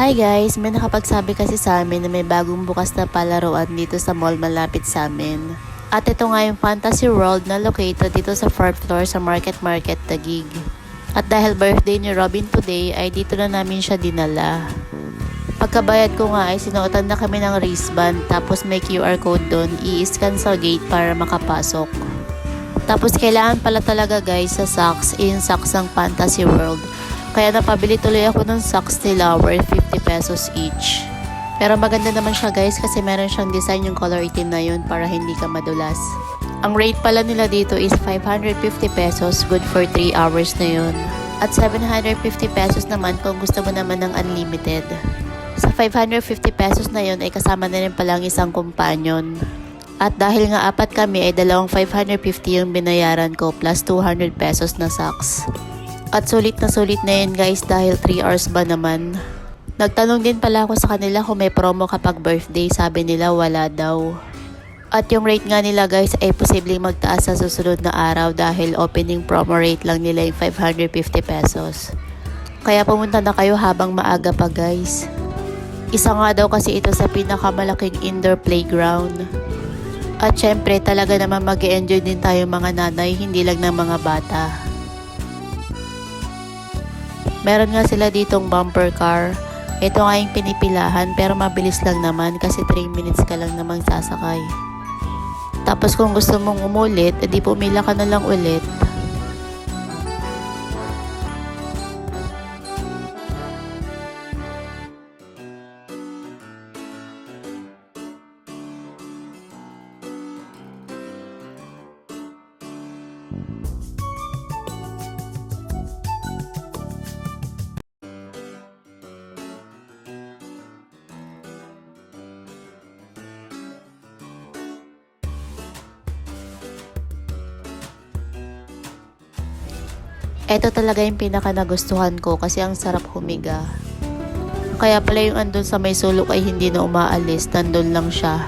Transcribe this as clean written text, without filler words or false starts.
Hi guys, may nakapagsabi kasi sa amin na may bagong bukas na palaruan dito sa mall malapit sa amin. At ito nga yung Fantasy World na located dito sa 4th floor sa Market Taguig. At dahil birthday ni Robin today ay dito na namin siya dinala. Pagkabayad ko nga ay sinuotan na kami ng wristband tapos may QR code doon, i-scan sa gate para makapasok. Tapos kailangan pala talaga guys sa socks, yung socks ng Fantasy World. Kaya napabili tuloy ako ng socks nila worth 50 pesos each. Pero maganda naman siya guys kasi meron siyang design yung color itim na yun para hindi ka madulas. Ang rate pala nila dito is 550 pesos, good for 3 hours na yun. At 750 pesos naman kung gusto mo naman ng unlimited. Sa 550 pesos na yun ay kasama na rin palang isang companion. At dahil nga apat kami ay dalawang 550 yung binayaran ko plus 200 pesos na socks. At sulit na yun guys dahil 3 hours ba naman. Nagtanong din pala ako sa kanila kung may promo kapag birthday, sabi nila wala daw. At yung rate nga nila guys ay posibleng magtaas sa susunod na araw dahil opening promo rate lang nila yung 550 pesos. Kaya pumunta na kayo habang maaga pa guys. Isa nga daw kasi ito sa pinakamalaking indoor playground. At syempre talaga naman mag-e-enjoy din tayo mga nanay, hindi lang ng mga bata. Meron nga sila ditong bumper car. Ito nga yung pinipilahan pero mabilis lang naman kasi 3 minutes ka lang namang sasakay. Tapos kung gusto mong umulit, edi pumila ka na lang ulit. Ito talaga yung pinaka nagustuhan ko kasi ang sarap humiga. Kaya pala yung andun sa may sulok ay hindi na umaalis, nandun lang siya.